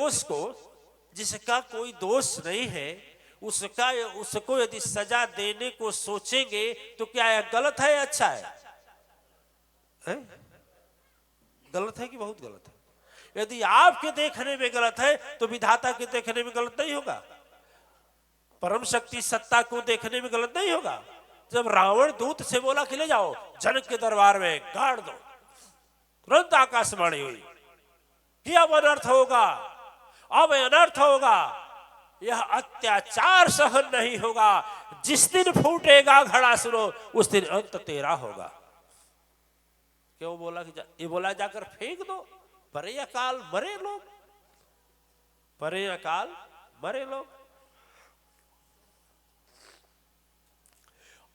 निर्दोष को, जिसका कोई दोष नहीं है, उसको यदि सजा देने को सोचेंगे तो क्या यह गलत है या अच्छा है? गलत है कि बहुत गलत है? यदि आपके देखने में गलत है तो विधाता के देखने में गलत नहीं होगा, परम शक्ति सत्ता को देखने में गलत नहीं होगा। जब रावण दूत से बोला कि ले जाओ जनक के दरबार में गाड़ दो, तुरंत आकाशवाणी हुई कि अब अनर्थ होगा, अब अनर्थ होगा, यह अत्याचार सहन नहीं होगा, जिस दिन फूटेगा घड़ा सुनो उस दिन अंत तेरा होगा। क्यों बोला कि ये बोला जाकर फेंक दो, परे अकाल मरे लोग, परे अकाल मरे लोग।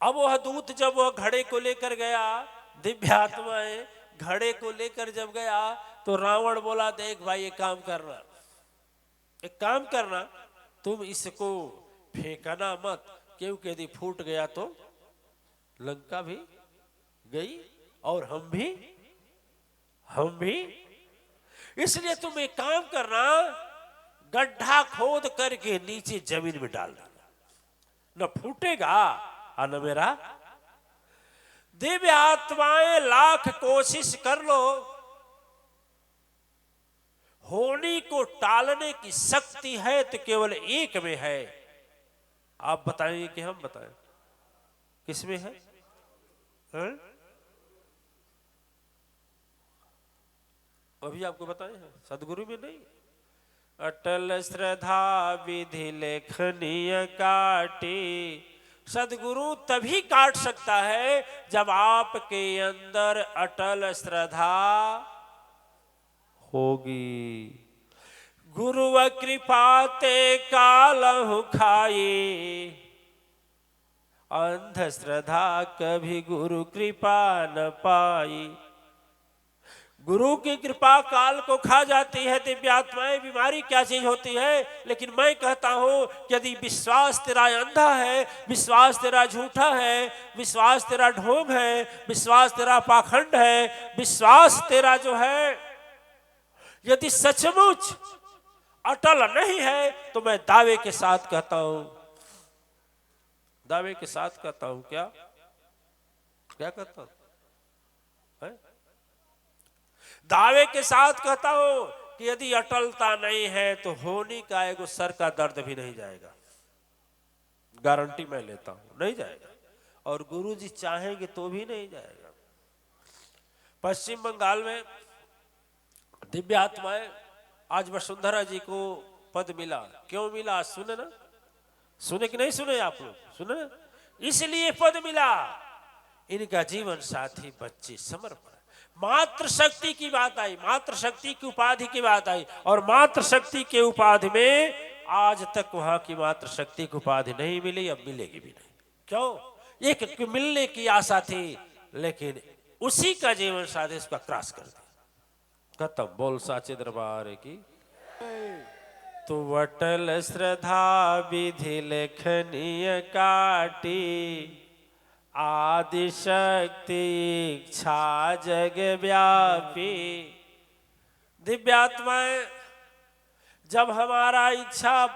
अब वह दूत जब वह घड़े को लेकर गया, दिव्य आत्माएं घड़े को लेकर जब गया तो रावण बोला देख भाई एक काम करना, तुम इसको फेंकना मत, क्योंकि यदि फूट गया तो लंका भी गई और हम भी, इसलिए तुम एक काम करना, गड्ढा खोद करके नीचे जमीन में डाल देना, न फूटेगा और न मेरा। दिव्य आत्माएं लाख कोशिश कर लो, होनी को टालने की शक्ति है तो केवल एक में है। आप बताएंगे कि हम बताएं किसमें है? अभी आपको बताए हैं, सदगुरु में नहीं। अटल श्रद्धा विधि लेखनीय काटी, सदगुरु तभी काट सकता है जब आपके अंदर अटल श्रद्धा होगी। गुरु कृपा ते कालहु खाई, अंध श्रद्धा कभी गुरु कृपा न पाई। गुरु की कृपा काल को खा जाती है। दिव्यात्माएं बीमारी क्या चीज होती है, लेकिन मैं कहता हूं कि यदि विश्वास तेरा अंधा है, विश्वास तेरा झूठा है, विश्वास तेरा ढोंग है, विश्वास तेरा पाखंड है, विश्वास तेरा जो है यदि सचमुच अटल नहीं है तो मैं दावे के साथ कहता हूं, दावे के साथ कहता हूं, क्या कहता हूं, दावे के साथ कहता हूं कि यदि अटलता नहीं है तो होनी का एगो सर का दर्द भी नहीं जाएगा। गारंटी मैं लेता हूं, नहीं जाएगा। और गुरुजी चाहेंगे तो भी नहीं जाएगा। पश्चिम बंगाल में दिव्य आत्माएं, आज वसुंधरा जी को पद मिला, क्यों मिला? सुने ना, सुने कि नहीं सुने? आप लोग सुने? इसलिए पद मिला, इनका जीवन साथी बच्चे समर्पण। मात्र शक्ति की बात आई, मात्र शक्ति की उपाधि की बात आई, और मात्र शक्ति के उपाधि में आज तक वहां की मात्र शक्ति की उपाधि नहीं मिली, अब मिलेगी भी नहीं। क्यों? एक मिलने की आशा थी, लेकिन उसी का जीवन साथी उसका क्रॉस कर दिया, खत्म। बोल साचे दरबार की। तो वटल श्रद्धा विधि लेखनीय काटी, आदि शक्ति इच्छा जग व्यापी। दिव्यात्माएं, जब हमारा इच्छा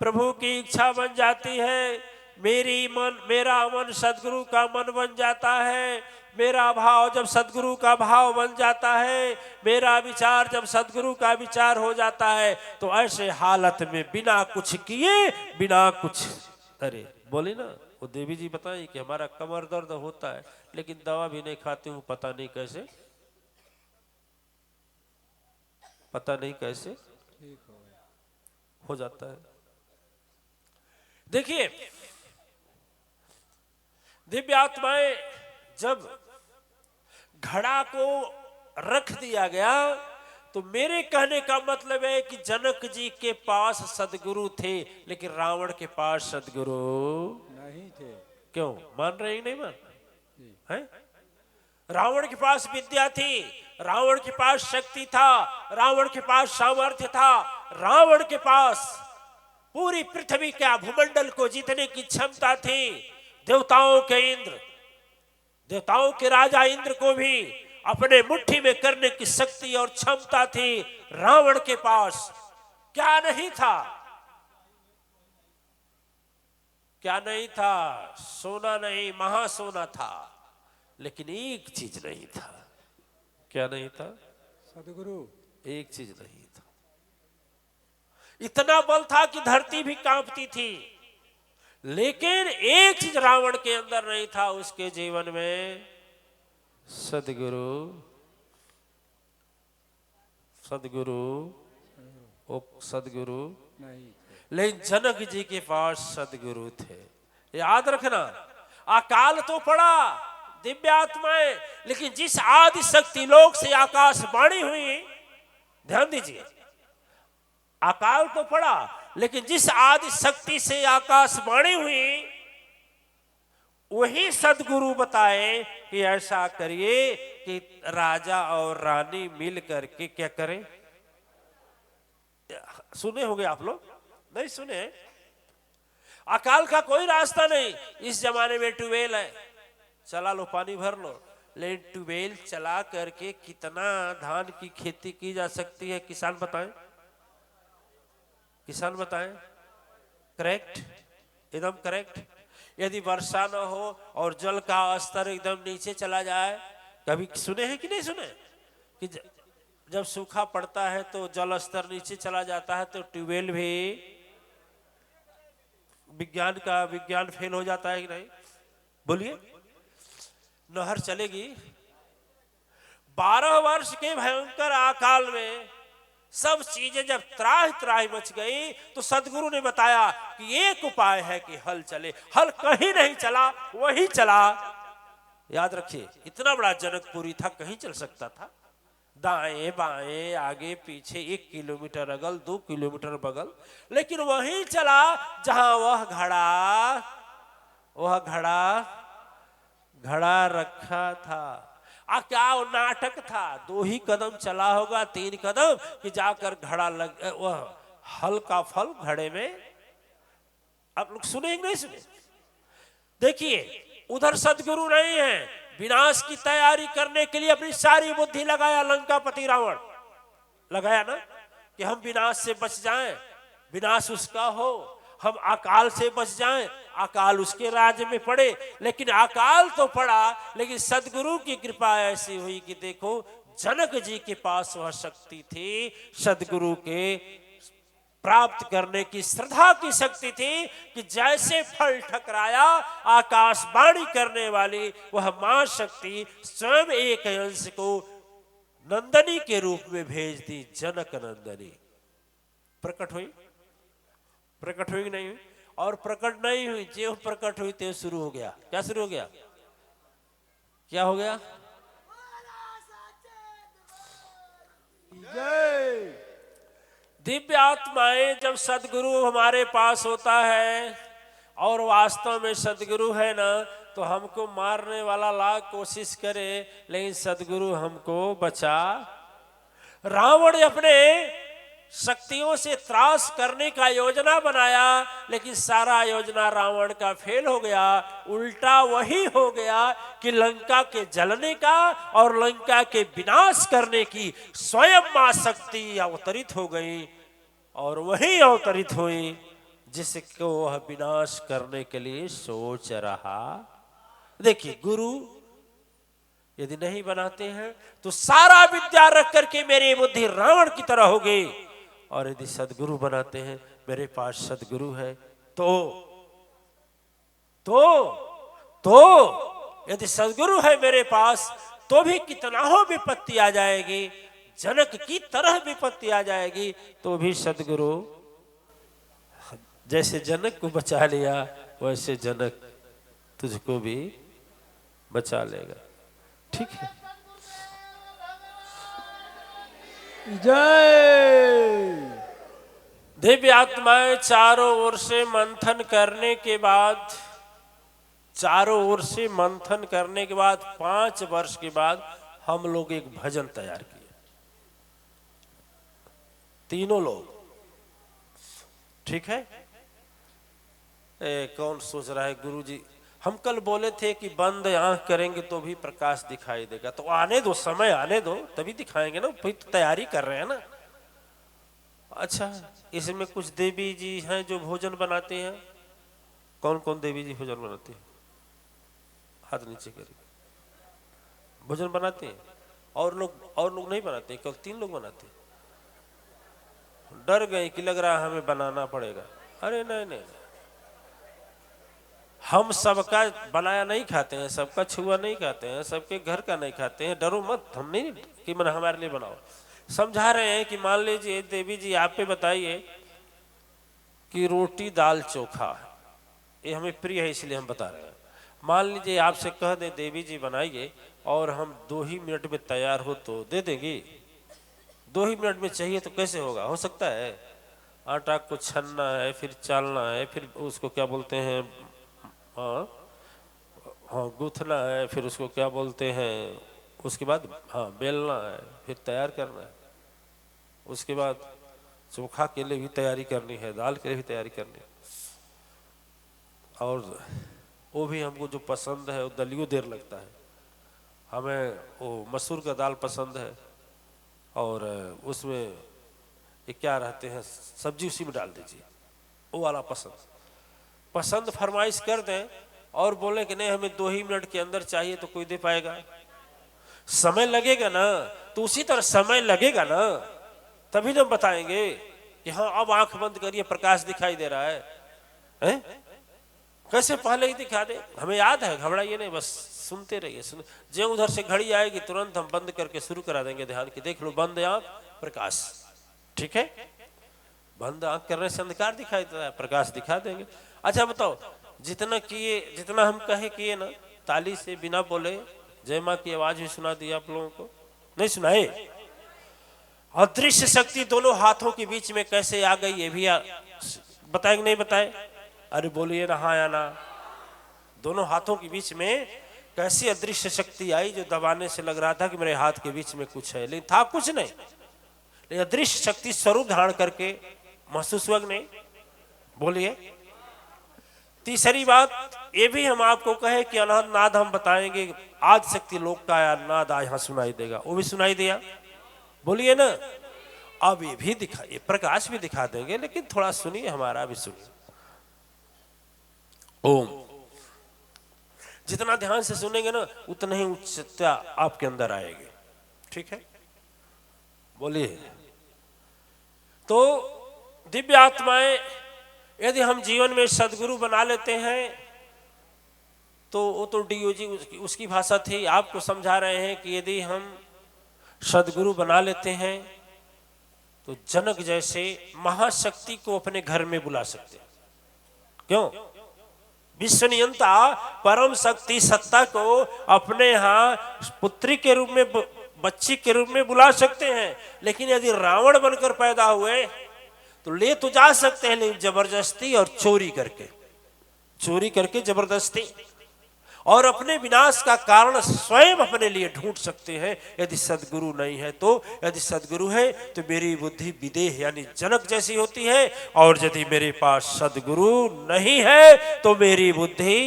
प्रभु की इच्छा बन जाती है, मेरा मन सदगुरु का मन बन जाता है, मेरा भाव जब सदगुरु का भाव बन जाता है, मेरा विचार जब सदगुरु का विचार हो जाता है, तो ऐसे हालत में बिना कुछ किए, बिना कुछ, अरे बोली ना वो देवी जी बताई कि हमारा कमर दर्द होता है लेकिन दवा भी नहीं खाती हूं, पता नहीं कैसे हो जाता है। देखिए, दिव्य आत्माएं जब घड़ा को रख दिया गया, तो मेरे कहने का मतलब है कि जनक जी के पास सदगुरु थे, लेकिन रावण के पास सदगुरु नहीं थे। क्यों? मान रहे हैं नहीं मान है? रावण के पास विद्या थी, रावण के पास शक्ति था, रावण के पास सामर्थ्य था, रावण के पास पूरी पृथ्वी का भूमंडल को जीतने की क्षमता थी। देवताओं के इंद्र, देवताओं के राजा इंद्र को भी अपने मुट्ठी में करने की शक्ति और क्षमता थी रावण के पास। क्या नहीं था? क्या नहीं था? सोना नहीं, महासोना था, लेकिन एक चीज नहीं था। क्या नहीं था? सदगुरु। एक चीज नहीं था। इतना बल था कि धरती भी कांपती थी, लेकिन एक चीज रावण के अंदर नहीं था, उसके जीवन में सदगुरु। सदगुरु, ओ सदगुरु नहीं। लेकिन जनक जी के पास सदगुरु थे। याद रखना, अकाल तो पड़ा, दिव्य आत्माएं, लेकिन जिस आदि शक्ति लोक से आकाशवाणी हुई, ध्यान दीजिए, अकाल तो पड़ा, लेकिन जिस आदि शक्ति से आकाशवाणी हुई, वही सदगुरु बताए कि ऐसा करिए कि राजा और रानी मिल करके क्या करें। सुने होंगे आप लोग, नहीं सुने? अकाल का कोई रास्ता नहीं। इस जमाने में ट्यूबवेल है, चला लो पानी भर लो, लेकिन ट्यूबवेल चला करके कितना धान की खेती की जा सकती है, किसान बताएं? किसान बताएं? करेक्ट, एकदम करेक्ट। यदि वर्षा न हो और जल का स्तर एकदम नीचे चला जाए, कभी सुने हैं कि नहीं सुने कि जब सूखा पड़ता है तो जल स्तर नीचे चला जाता है, तो ट्यूबवेल भी विज्ञान फेल हो जाता है कि नहीं? बोलिए, नहर चलेगी? 12 वर्ष के भयंकर अकाल में सब चीजें जब त्राहि त्राहि मच गई, तो सदगुरु ने बताया कि एक उपाय है कि हल चले। हल कहीं नहीं चला, वही चला। याद रखिए, इतना बड़ा जनकपुरी था, कहीं चल सकता था? दाएं बाएं आगे पीछे, 1 किलोमीटर अगल 2 किलोमीटर बगल, लेकिन वहीं चला जहां वह घड़ा रखा था। क्या वो नाटक था? 2 ही कदम चला होगा, 3 कदम, कि जाकर घड़ा लग, वह हल का फल घड़े में। आप लोग सुने कि नहीं सुने? देखिए, उधर सदगुरु नहीं है, विनाश की तैयारी करने के लिए अपनी सारी बुद्धि लगाया लंकापति रावण। लगाया ना कि हम विनाश से बच जाएं, विनाश उसका हो, हम अकाल से बच जाएं, अकाल उसके राज्य में पड़े। लेकिन अकाल तो पड़ा, लेकिन सदगुरु की कृपा ऐसी हुई कि देखो, जनक जी के पास वह शक्ति थी, सदगुरु के प्राप्त करने की श्रद्धा की शक्ति थी कि जैसे फल ठकराया, आकाशवाणी करने वाली वह मां शक्ति स्वयं एक अंश को नंदनी के रूप में भेज दी। जनक नंदनी प्रकट हुई। प्रकट हुई नहीं हुई? और प्रकट नहीं हुई, जो प्रकट हुई ते शुरू हो गया। क्या शुरू हो गया? क्या हो गया? दिव्य आत्माएं जब सदगुरु हमारे पास होता है, और वास्तव में सदगुरु है ना, तो हमको मारने वाला लाख कोशिश करे, लेकिन सदगुरु हमको बचा। रावण अपने शक्तियों से त्रास करने का योजना बनाया, लेकिन सारा योजना रावण का फेल हो गया। उल्टा वही हो गया कि लंका के जलने का और लंका के विनाश करने की स्वयं मां शक्ति अवतरित हो गई, और वही अवतरित हुई जिसको वह विनाश करने के लिए सोच रहा। देखिए, गुरु यदि नहीं बनाते हैं तो सारा विद्या रख करके मेरी बुद्धि रावण की तरह होगी, और यदि सदगुरु बनाते हैं, मेरे पास सदगुरु है, तो यदि सदगुरु है मेरे पास, तो भी कितना हो विपत्ति आ जाएगी, जनक की तरह विपत्ति आ जाएगी, तो भी सदगुरु जैसे जनक को बचा लिया, वैसे जनक तुझको भी बचा लेगा। ठीक है? जय। दिव्य आत्माएं चारों ओर से मंथन करने के बाद, 5 वर्ष के बाद हम लोग एक भजन तैयार किए, तीनों लोग। ठीक है? कौन सोच रहा है गुरुजी, हम कल बोले थे कि बंद आंख करेंगे तो भी प्रकाश दिखाई देगा। तो आने दो, समय आने दो, तभी दिखाएंगे ना, फिर तो तैयारी कर रहे हैं ना। अच्छा, इसमें कुछ देवी जी हैं जो भोजन बनाते हैं। कौन कौन देवी जी भोजन बनाते हैं? हाथ नीचे करिए। भोजन बनाते हैं। और लोग नहीं बनाते, केवल 3 लोग बनाते हैं। डर गए कि लग रहा है हमें बनाना पड़ेगा। अरे नहीं नहीं, हम सबका बनाया नहीं खाते हैं, सबका छुआ नहीं खाते हैं, सबके घर का नहीं खाते हैं। डरो मत, हम नहीं कि मन हमारे लिए बनाओ। समझा रहे हैं कि मान लीजिए देवी जी आप पे बताइए कि रोटी दाल चोखा, ये हमें प्रिय है इसलिए हम बता रहे हैं। मान लीजिए आपसे कह दे देवी जी बनाइए और हम 2 ही मिनट में तैयार हो तो दे देंगी? 2 ही मिनट में चाहिए तो कैसे होगा? हो सकता है? आटा को छनना है, फिर चालना है, फिर उसको क्या बोलते हैं, हाँ हाँ गूंथना है, फिर उसको क्या बोलते हैं, उसके बाद हाँ बेलना है, फिर तैयार करना है। उसके बाद चोखा के लिए भी तैयारी करनी है, दाल के लिए भी तैयारी करनी है, और वो भी हमको जो पसंद है वो दलियो देर लगता है। हमें वो मसूर का दाल पसंद है और उसमें ये क्या रहते हैं सब्जी उसी में डाल दीजिए, वो वाला पसंद फरमाइश कर दें और बोले कि नहीं हमें 2 ही मिनट के अंदर चाहिए तो कोई दे पाएगा? समय लगेगा ना, तो उसी तरह समय लगेगा ना, तभी ना बताएंगे कि हाँ अब आंख बंद करिए प्रकाश दिखाई दे रहा है? कैसे पहले ही दिखा दे? हमें याद है, घबराइए नहीं, बस सुनते रहिए। जो उधर से घड़ी आएगी तुरंत हम बंद करके शुरू करा देंगे ध्यान की। देख लो, बंद आंख प्रकाश, ठीक है? बंद आंख करने से अंधकार दिखाई देता है, प्रकाश दिखा देंगे। अच्छा बताओ, जितना किए, जितना हम कहे किए ना, ताली से बिना बोले जय माँ की आवाज भी सुना दी आप लोगों को? नहीं सुनाए? अदृश्य शक्ति दोनों हाथों के बीच में कैसे आ गई ये भी बताएंगे नहीं बताए? अरे बोलिए ना हाँ या ना। दोनों हाथों के बीच में कैसी अदृश्य शक्ति आई जो दबाने से लग रहा था कि मेरे हाथ के बीच में कुछ है, लेकिन था कुछ नहीं। लेकिन अदृश्य शक्ति स्वरूप धारण करके महसूस हुआ नहीं? बोलिए। तीसरी बात ये भी हम आपको कहे कि अनहद नाद हम बताएंगे, आज शक्ति लोक का आया नाद आज यहाँ सुनाई देगा, वो भी सुनाई दिया। बोलिए ना। अब ये भी दिखा, ये प्रकाश भी दिखा देंगे, लेकिन थोड़ा सुनिए, हमारा भी सुनिए। ओम, जितना ध्यान से सुनेंगे ना उतना ही उच्चता आपके अंदर आएगी, ठीक है? बोलिए। तो दिव्य आत्माएं यदि हम जीवन में सदगुरु बना लेते हैं तो वो तो डीओजी उसकी भाषा थी। आपको समझा रहे हैं कि यदि हम सदगुरु बना लेते हैं तो जनक जैसे महाशक्ति को अपने घर में बुला सकते हैं। क्यों? विश्व नियंता परम शक्ति सत्ता को अपने यहाँ पुत्री के रूप में, बच्ची के रूप में बुला सकते हैं। लेकिन यदि रावण बनकर पैदा हुए तो ले तो जा सकते हैं, लेकिन जबरदस्ती और चोरी करके जबरदस्ती, और अपने विनाश का कारण स्वयं अपने लिए ढूंढ सकते हैं यदि सदगुरु नहीं है तो। यदि सदगुरु है तो मेरी बुद्धि विदेह यानी जनक जैसी होती है, और यदि मेरे पास सदगुरु नहीं है तो मेरी बुद्धि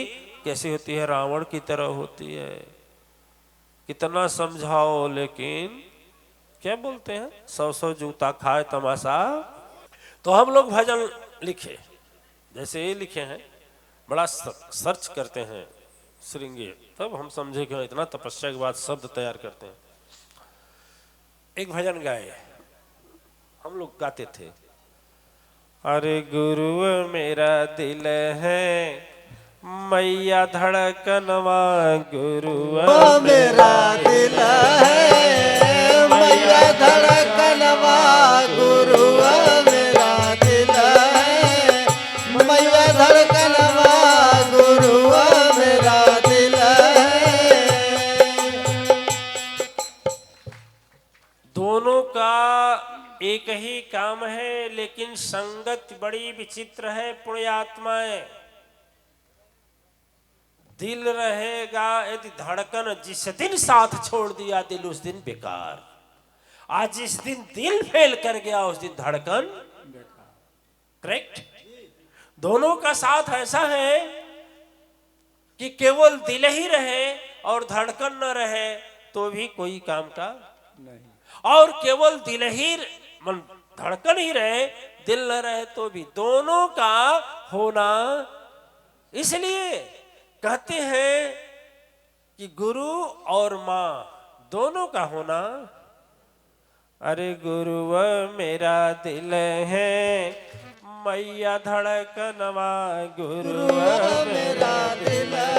कैसी होती है? रावण की तरह होती है। कितना समझाओ लेकिन क्या बोलते हैं, 100 जूता खाए तमाशा। तो हम लोग भजन लिखे, जैसे ये लिखे हैं, बड़ा सर्च करते हैं श्रृंगी, तब हम समझे कि इतना तपस्या के बाद शब्द तैयार करते हैं। एक भजन गाए, हम लोग गाते थे, अरे गुरु मेरा दिल है मैया धड़कनवा, गुरु मेरा दिल है मैया धड़कनवा, गुरु मेरा दिल है मैया धड़कनवा, गुरु मेरा दिल है। दोनों का एक ही काम है, लेकिन संगत बड़ी विचित्र है। पुण्यात्माएं, दिल रहेगा यदि धड़कन, जिस दिन साथ छोड़ दिया दिल उस दिन बेकार। आज जिस दिन दिल फेल कर गया उस दिन धड़कन करेक्ट। दोनों का साथ ऐसा है कि केवल दिल ही रहे और धड़कन न रहे तो भी कोई काम का नहीं, और केवल दिल ही धड़कन ही रहे, दिल न रहे तो भी दोनों का होना। इसलिए कहते हैं कि गुरु और माँ दोनों का होना। अरे गुरु मेरा दिल है, मैया धड़कनवा गुरु मेरा दिल है,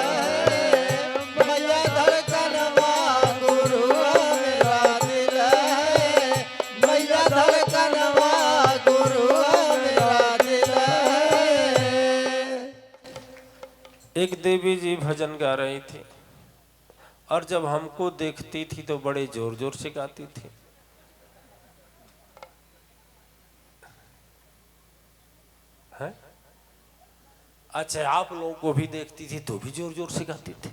मैया धड़कनवा गुरु मेरा दिल है, मैया धड़कनवा गुरु मेरा दिल है। एक देवी जी भजन गा रही थी और जब हमको देखती थी तो बड़े जोर जोर से गाती थी। है? अच्छा, आप लोगों को भी देखती थी तो भी जोर जोर से गाती थी।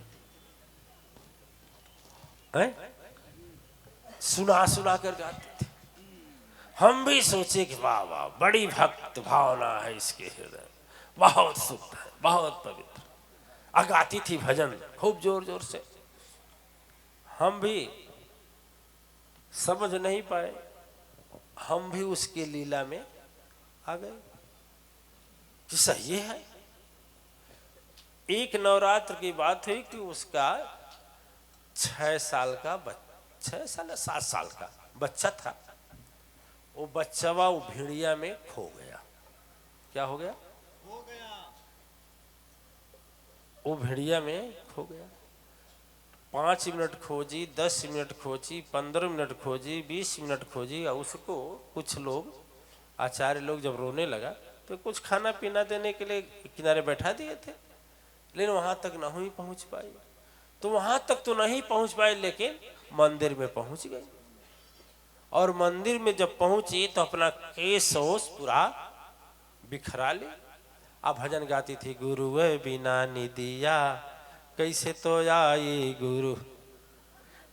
है? सुना सुना कर गाती थी। हम भी सोचे कि वाह वाह, बड़ी भक्त भावना है इसके हृदय, बहुत सुख है, बहुत पवित्र। गाती थी भजन खूब जोर जोर से। हम भी समझ नहीं पाए, हम भी उसके लीला में आ गए। किस्सा ये है, एक नवरात्र की बात हुई कि उसका 6 साल का 6 साल या 7 साल का बच्चा था। वो बच्चा वो भेड़िया में खो गया। क्या हो गया? वो भेड़िया में खो गया। 5 मिनट खोजी, 10 मिनट खोजी, 15 मिनट खोजी, 20 मिनट खोजी। और उसको कुछ लोग, आचार्य लोग जब रोने लगा तो कुछ खाना पीना देने के लिए किनारे बैठा दिए थे, लेकिन वहां तक नहीं पहुंच पाई। तो वहां तक तो नहीं पहुंच पाई, लेकिन मंदिर में पहुंच गई। और मंदिर में जब पहुंची तो अपना केस ओस पूरा बिखरा ली। अब भजन गाती थी, गुरु बिना निदिया कैसे तो आई गुरु,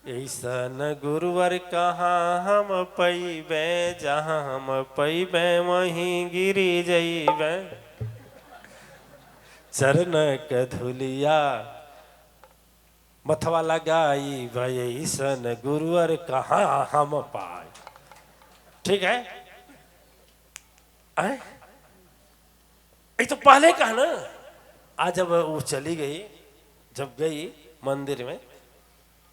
ऐसन गुरुवर कहाँ हम पैबे, जहाँ हम पैबे वहीं गिरी जइबे। चरण के धुलिया मथवा लगाई भाई, ऐसन गुरुवर कहाँ हम पाए। ठीक है? ये तो पहले कहा ना। आज जब वो चली गई, जब गई मंदिर में,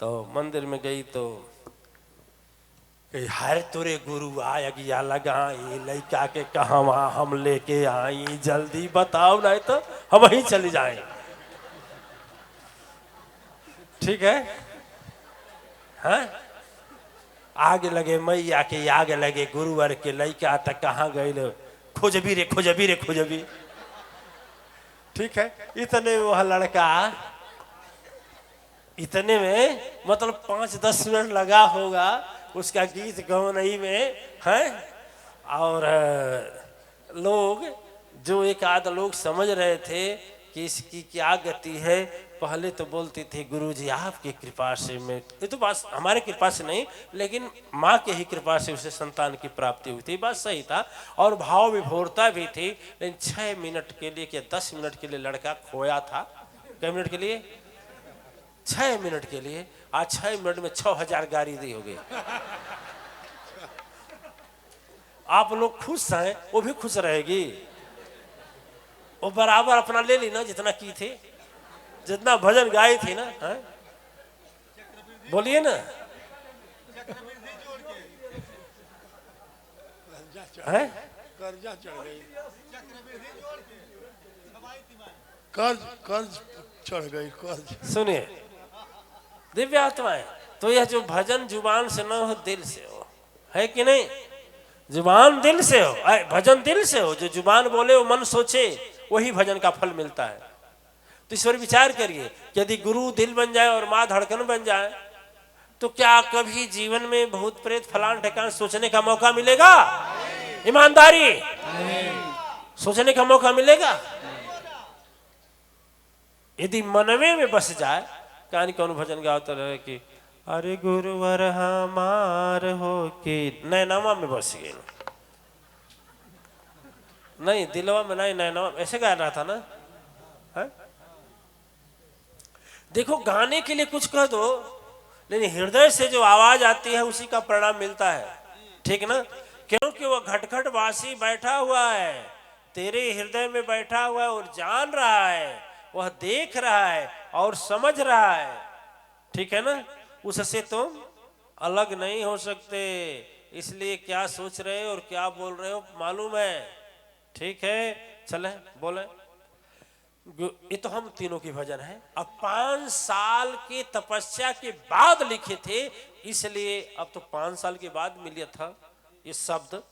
तो मंदिर में गई तो हर तोरे गुरु आया गया लगा, ये लड़का के कहा हम लेके आई, जल्दी बताओ नहीं तो हम ही चली जाए। ठीक है? हाँ? आगे लगे मैया के, आगे लगे गुरुवर के, लड़का तक कहाँ गए, खोजबी रे खोजबी रे खोजबी। ठीक है? इतने वह लड़का, इतने में मतलब 5-10 मिनट लगा होगा उसका गीत गवनई में। है? और लोग जो एक आध लोग समझ रहे थे कि इसकी क्या गति है, पहले तो बोलती थी गुरुजी आपकी कृपा से। मैं, ये तो बात हमारे कृपा से नहीं, लेकिन माँ के ही कृपा से उसे संतान की प्राप्ति हुई थी। बात सही था और भाव विभोरता भी थी। लेकिन 6 मिनट के लिए या 10 मिनट के लिए लड़का खोया था। कितने मिनट के लिए? 6 मिनट के लिए। आज 6 मिनट में 6000 गाड़ी दी हो गई। आप लोग खुश हैं, वो भी खुश रहेगी। वो बराबर अपना ले ली ना, जितना की थी, जितना भजन गाई थी ना। है? बोलिए ना। है? कर्जा चढ़ गई, कर्ज चढ़ गई, कर्ज। सुनिए दिव्य आत्माएं, तो यह जो भजन जुबान से न हो, दिल से हो। है कि नहीं? जुबान दिल से हो, भजन दिल से हो। जो जुबान बोले वो मन सोचे, वही भजन का फल मिलता है। तो इस पर विचार करिए, यदि गुरु दिल बन जाए और माँ धड़कन बन जाए तो क्या कभी जीवन में भूत प्रेत फलान ठिकान सोचने का मौका मिलेगा? ईमानदारी सोचने का मौका मिलेगा? यदि मनवे में बस जाए, कहानी कौन भजन गाता रहे कि अरे गुरुवर हमार हो के, नैनामा में बस गए। नहीं दिलवा में नहीं, नैनामा ऐसे गा रहा था ना। है? देखो गाने के लिए कुछ कह दो, लेकिन हृदय से जो आवाज आती है उसी का परिणाम मिलता है। ठीक ना? क्योंकि क्योंकि वह घटघट वासी बैठा हुआ है, तेरे हृदय में बैठा हुआ है और जान रहा है, वह देख रहा है और समझ रहा है, ठीक है ना। उससे तुम अलग नहीं हो सकते, इसलिए क्या सोच रहे हो और क्या बोल रहे हो मालूम है, ठीक है। चले बोले, ये तो हम तीनों की भजन है। अब 5 साल की तपस्या के बाद लिखे थे, इसलिए अब तो 5 साल के बाद मिला था ये शब्द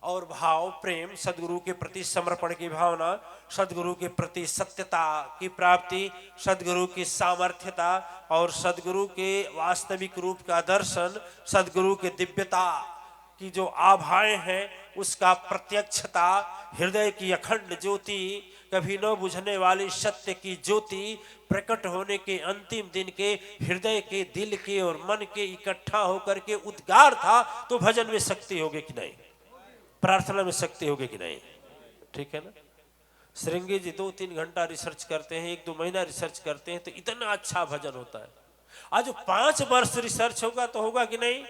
और भाव, प्रेम, सदगुरु के प्रति समर्पण की भावना, सदगुरु के प्रति सत्यता की प्राप्ति, सदगुरु की सामर्थ्यता और सदगुरु के वास्तविक रूप का दर्शन, सदगुरु के दिव्यता की जो आभाएं हैं उसका प्रत्यक्षता, हृदय की अखंड ज्योति, कभी न बुझने वाली सत्य की ज्योति प्रकट होने के अंतिम दिन के हृदय के, दिल के और मन के इकट्ठा होकर के उद्गार था। तो भजन में शक्ति होगी कि नहीं, प्रार्थना में शक्ति होगी कि नहीं, ठीक है ना। श्रृंगी जी 2-3 घंटा रिसर्च करते हैं, 1-2 महीना रिसर्च करते हैं, तो इतना अच्छा भजन होता है। आज 5 वर्ष रिसर्च होगा तो होगा कि नहीं।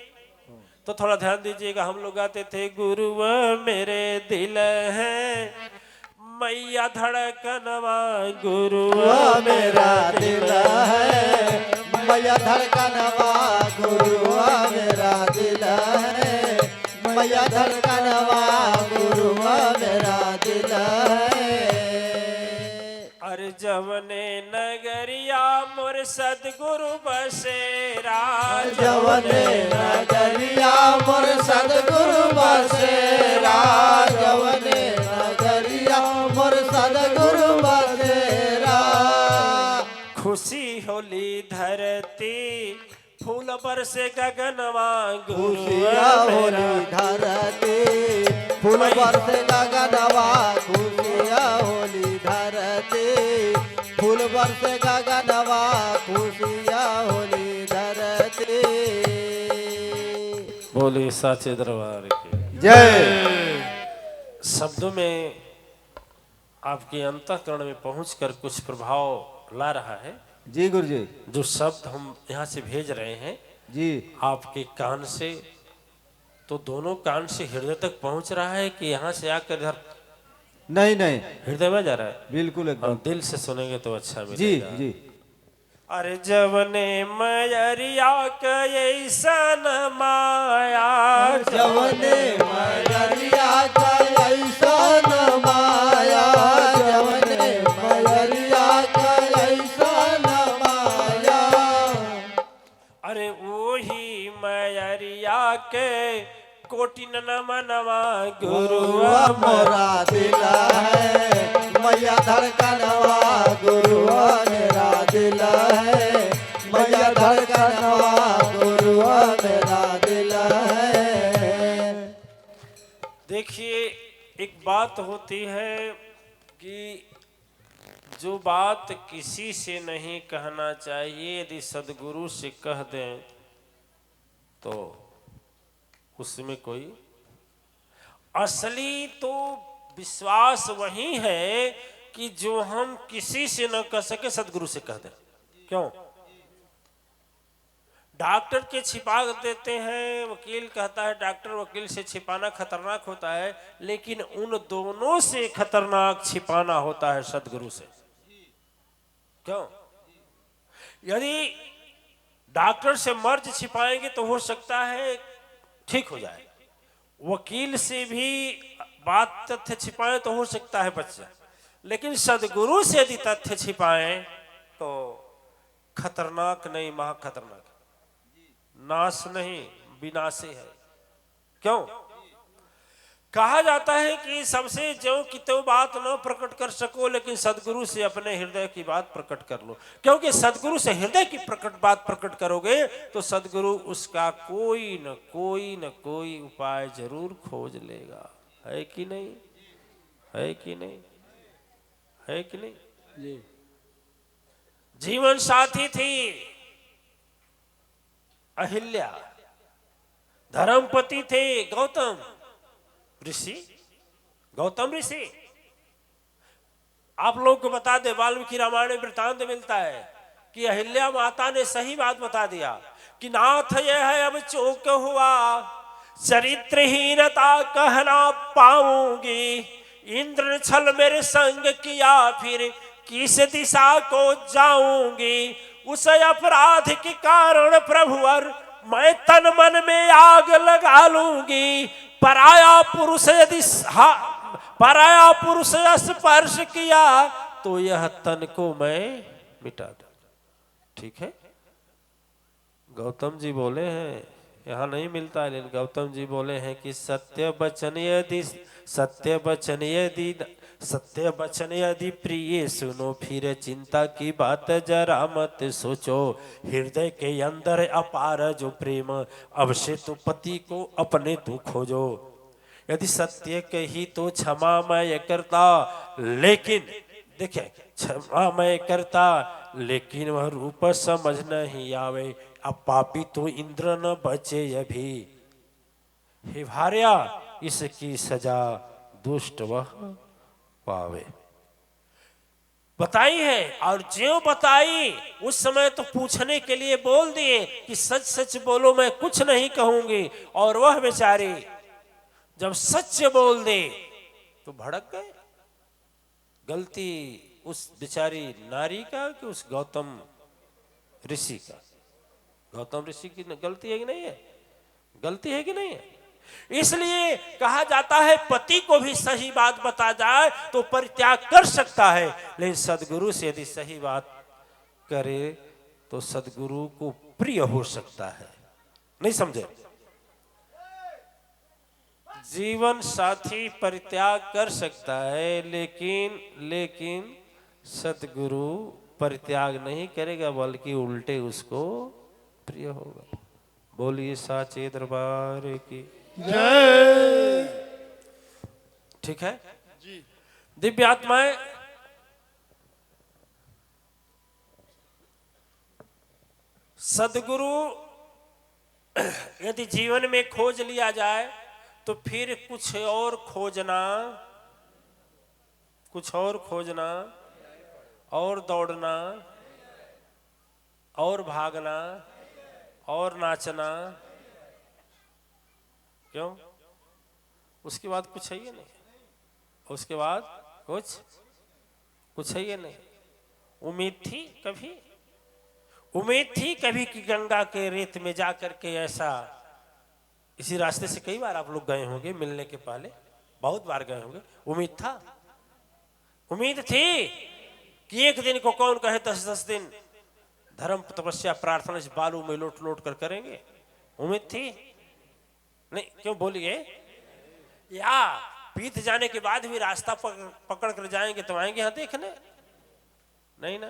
तो थोड़ा ध्यान दीजिएगा, हम लोग गाते थे, गुरु मेरे दिल है मैया धड़कनवा, गुरु मेरा दिल है मैया धड़कनवा, गुरु मेरा दिल है मैया धड़कनवा, गुरु मेरा दिल है। अरे जवने नगरिया मोर सदगुरु बसेरा, जवने नगरिया मोर सदगुरु बसेरा, जवने नगरिया मोर सदगुरु बसेरा। खुशी होली धरती फूल बरसे गगनवा, गुरु खुशिया होली धरती फूल बरसे गगनवा, खुशिया होली धरती फूल बरसे गगनवा, खुशिया होली धरती। बोले साचे दरबार की जय। शब्दों में आपके अंतःकरण में पहुंचकर कुछ प्रभाव ला रहा है। जी गुरु जी। जो शब्द हम यहाँ से भेज रहे हैं जी आपके कान से, तो दोनों कान से हृदय तक पहुंच रहा है कि यहाँ से आकर इधर नहीं नहीं हृदय में जा रहा है। बिल्कुल एकदम। और दिल से सुनेंगे तो अच्छा जी मिलेगा। जी। अरे जवने मयरिया कैसन माया, जवने मयरिया कैसन माया, जवने मयरिया कैसन माया। अरे वही मयरिया के कोटि नमनवा, गुरु मोरा दिल है मैया धड़कनवा, गुरु मेरा दिल है मैया धड़कनवा, गुरु मेरा दिल है। देखिए, एक बात होती है कि जो बात किसी से नहीं कहना चाहिए, यदि सदगुरु से कह दें तो उसमें कोई असली तो विश्वास वही है कि जो हम किसी से न कह सके सदगुरु से कह दें। क्यों? डॉक्टर के छिपा देते हैं, वकील कहता है डॉक्टर वकील से छिपाना खतरनाक होता है, लेकिन उन दोनों से खतरनाक छिपाना होता है सदगुरु से। क्यों? यदि डॉक्टर से मर्ज छिपाएंगे तो हो सकता है ठीक हो जाए, वकील से भी बात तथ्य छिपाएं तो हो सकता है बच जाए, लेकिन सदगुरु से यदि तथ्य छिपाएं तो खतरनाक नहीं, महा खतरनाक, नाश नहीं विनाशी है। क्यों? कहा जाता है कि सबसे जो कि तो बात न प्रकट कर सको, लेकिन सदगुरु से अपने हृदय की बात प्रकट कर लो, क्योंकि सदगुरु से हृदय की बात प्रकट करोगे तो सदगुरु उसका कोई न कोई उपाय जरूर खोज लेगा। है कि नहीं? है कि नहीं? है कि नहीं? जी। जीवन साथी थी अहिल्या, धर्मपति थे गौतम ऋषि। आप लोग को बता दे, वाल्मीकि रामायण में वृतांत मिलता है कि अहिल्या माता ने सही बात बता दिया कि नाथ यह है अब चूक हुआ चरित्रहीनता कहना पाऊंगी, इंद्र ने छल मेरे संग किया, फिर किस दिशा को जाऊंगी। उस अपराध के कारण प्रभुवर मैं तन मन में आग लगा लूंगी। पराया पुरुष स्पर्श किया तो यह तन को मैं मिटा दूं। ठीक है, गौतम जी बोले हैं, यहाँ नहीं मिलता है, लेकिन गौतम जी बोले हैं कि सत्य वचन यदि प्रिय सुनो, फिर चिंता की बात जरा मत सोचो। हृदय के अंदर अपार जो प्रेम, अब से तो पति को अपने तू खोजो। यदि सत्य कही तो क्षमा मैं करता, लेकिन देखिए क्षमा मैं करता, लेकिन वह रूप समझ नहीं आवे। अब पापी तो इंद्र न बचे अभी, हे भार्या इसकी सजा दुष्ट वह पावे। बताई है, और ज्यों बताई उस समय तो पूछने के लिए बोल दिए कि सच सच बोलो, मैं कुछ नहीं कहूंगी। और वह बेचारी जब सच बोल दे तो भड़क गए। गलती उस बेचारी नारी का कि उस गौतम ऋषि का? गौतम ऋषि की गलती है कि नहीं है? गलती है कि नहीं है? इसलिए कहा जाता है पति को भी सही बात बता जाए तो परित्याग कर सकता है, लेकिन सदगुरु से यदि सही बात करे तो सदगुरु को प्रिय हो सकता है। नहीं समझे? जीवन साथी परित्याग कर सकता है, लेकिन सदगुरु परित्याग नहीं करेगा, बल्कि उल्टे उसको प्रिय होगा। बोलिए साचे दरबार की जय। ठीक है जी। दिव्य आत्माएं, सदगुरु यदि जीवन में खोज लिया जाए तो फिर कुछ और खोजना और दौड़ना और भागना और नाचना, क्यों? उसके बाद कुछ है ही नहीं, उसके बाद कुछ है ही नहीं। उम्मीद थी कभी कि गंगा के रेत में जाकर के ऐसा, इसी रास्ते से कई बार आप लोग गए होंगे मिलने के पहले, बहुत बार गए होंगे। उम्मीद थी कि एक दिन को कौन कहे 10-10 दिन धर्म तपस्या प्रार्थना इस बालू में लोट कर करेंगे। उम्मीद थी नहीं? क्यों बोलिए? या बीत जाने के बाद भी रास्ता पकड़ कर जाएंगे तो आएंगे यहाँ देखने? नहीं ना।